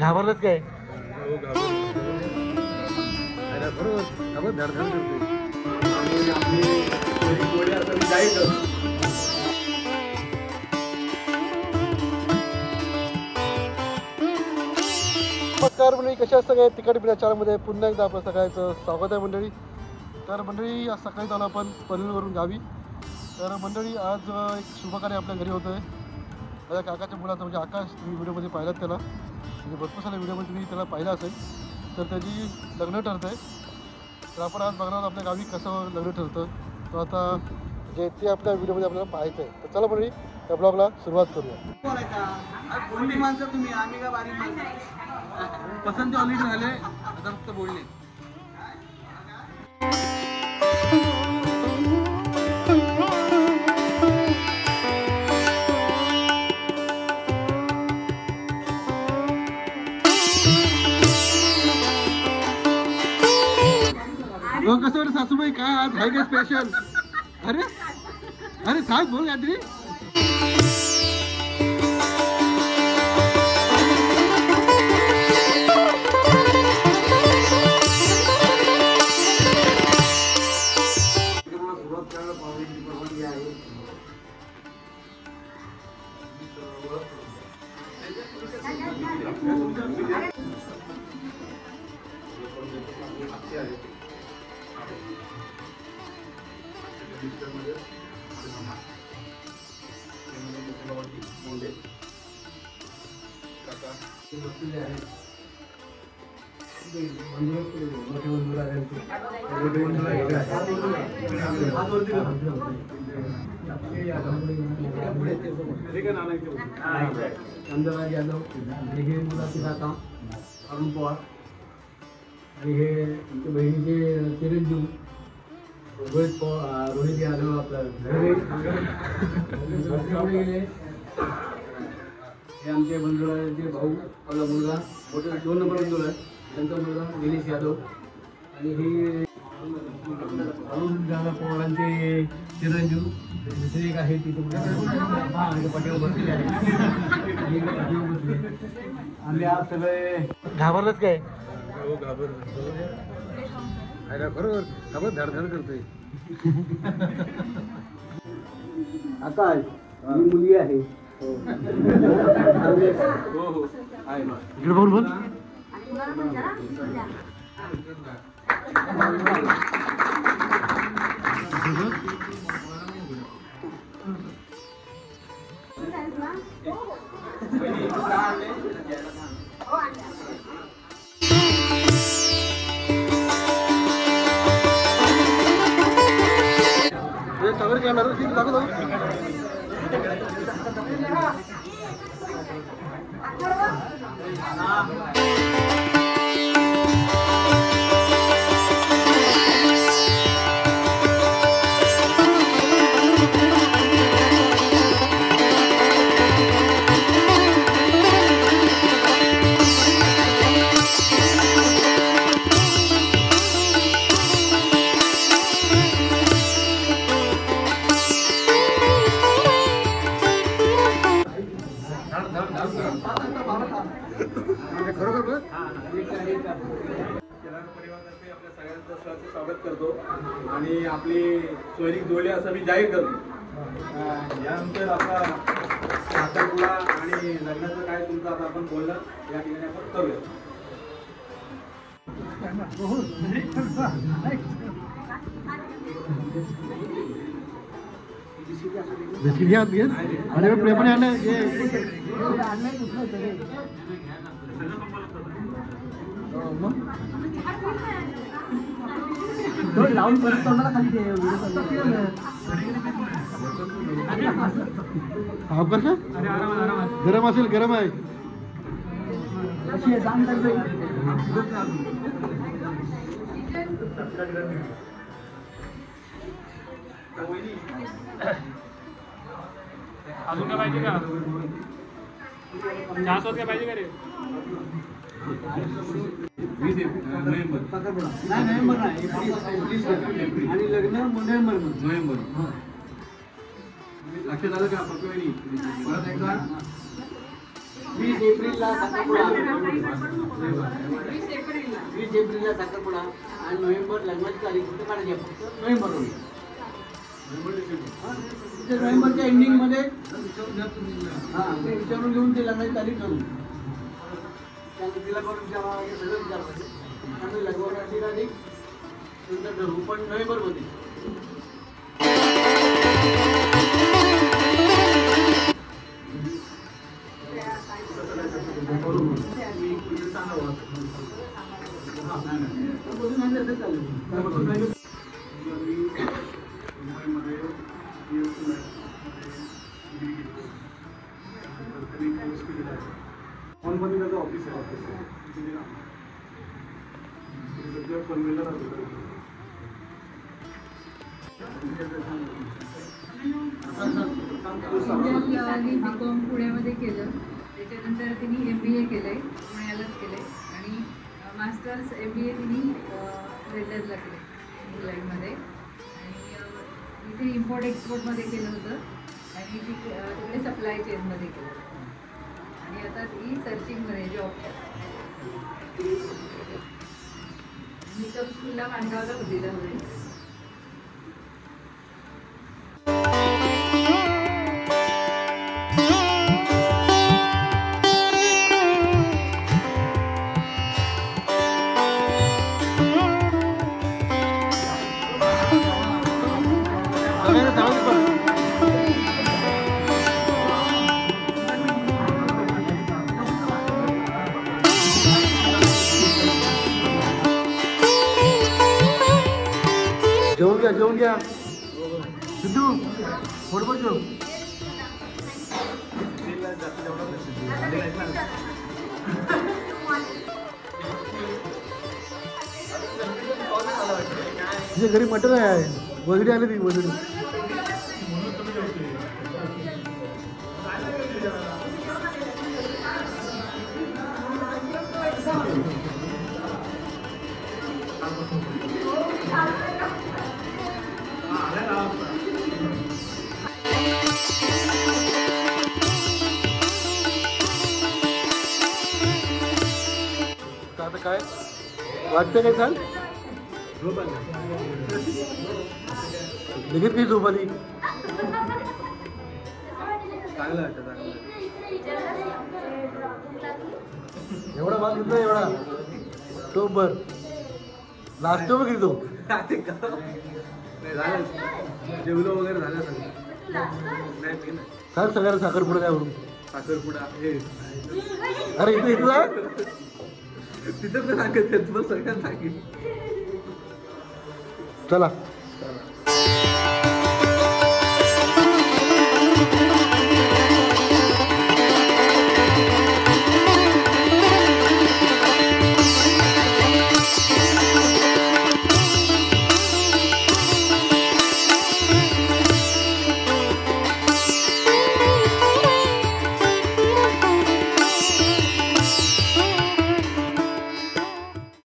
घाबरलंच काय? नमस्कार मंडळी, कशा सगळ्या तिकट बिना चॅनलमध्ये पुन्हा एकदा आपलं सगळ्याचं स्वागत आहे मंडळी. तर मंडळी आज सकाळी आलो आपण पनवेलवरून गावी. तर मंडळी आज एक शुभकार्य आपल्या घरी होतं आहे. माझ्या काकाच्या मुलाचं म्हणजे आकाश, तुम्ही व्हिडिओमध्ये पाहिलात त्याला, म्हणजे भरपूर साऱ्या व्हिडिओमध्ये तुम्ही त्याला पाहिलं असेल. तर त्याची लग्न ठरतं आहे. तर आपण आज बघणार आपल्या गावी कसं लग्न ठरतं. तर आता जे ते आपल्या व्हिडिओमध्ये आपल्याला पाहायचं आहे. तर चला मंडळी त्या ब्लॉगला सुरुवात करूया. बोलणी माणसं तुम्ही, आम्ही का बारीक माणसं. पसंती ऑलरेडी झाले, आता फक्त बोलणे. कसं वाटतं सासूबाई, काय आज आहे का स्पेशल? अरे अरे सांग, बोल काहीतरी. चंद्रराज यादव, हे मुलाचे काका अरुण पवार, आणि हे आमच्या बहिणीचे चिरंजीव रोहित पवार, रोहित यादव आपला गेले. हे आमचे बंधुराचे भाऊ, आपला मुलगा मोठे 2 नंबर बंधू आहे, त्यांचा मुलगा निलेश यादव. आणि हे अरुण दादा पवारांचे चिरंजीव दुसरे एक आहे तिथे पाठीवर बसले आहे. आम्ही आज सगळे घाबरलंच काय? हो, बरोबर खबर धडधड करतोय. आकाश ही मुलगी आहे. हो हो आहे. इकडे बघून बोल. टावर घेणार दाखव. स्वागत करतो आणि आपली सोयरीक जोडली असं मी जाहीर करतो. यानंतर आपला साखरपुडा आणि लग्नाचं काय तुमचं आता आपण बोललं या ठिकाणी आपण करूया. आणि प्रेमाने आणलं लावून परत तोंडाला खाली गरम असेल, गरम आहे. अजून काय पाहिजे का? चहा सॉस काय पाहिजे का रे? 20 नोव्हेंबर. नाही, नोव्हेंबर नाही, आणि लग्न नोव्हेंबर. लक्षात आलं का? परत एकदा 20 एप्रिलला साखरपुडा. 20 एप्रिलला साखरपुडा आणि नोव्हेंबर लग्नाची तारीख कुठे काढायची आहे? फक्त नोव्हेंबरमध्ये. तिथे नोव्हेंबरच्या एंडिंगमध्ये हां ते विचारून घेऊन ते लग्नाची तारीख करू. त्यानंतर तिला पण विचारा हे सगळं विचारायचं. त्यामुळे लग्नाची तारीख नंतर ठरवू पण नोव्हेंबरमध्ये. ऑनमध्ये त्याचं ऑफिस आहे सध्या पनवेलला राहतो. मी B.Com पुण्यामध्ये केलं. त्याच्यानंतर तिने MBA केलंय, पुण्यालाच केलंय आणि मास्टर्स MBA तिने रेल्वेला केलं इंग्लंडमध्ये आणि इथे इम्पोर्ट एक्सपोर्टमध्ये केलं होतं आणि तिकडे सप्लाय चेनमध्ये केलं आणि आता ती सर्चिंगमध्ये जॉब मेकअप स्कूलला मांडगावला होती त्यामुळे. जेवून घ्या सिद्धू फोटो जेव. तुझ्या घरी मटण आहे, वगडी आली ती वगडी. आता काय वाटतं काय सांग लगेच काही झोप आली. चांगलं वाटतं चांगलं. एवढा भाग घेतला एवढा टोबर लास्ट टोप घेतो. नाही झालं जेवलो वगैरे झालं सगळं. नाही सांग सगळ्यांना साखरपुडा त्यावरून. साखरपुडा हे अरे इथे इथं जा. तिथं पण सांगत सगळ्यांना सांगेल. चला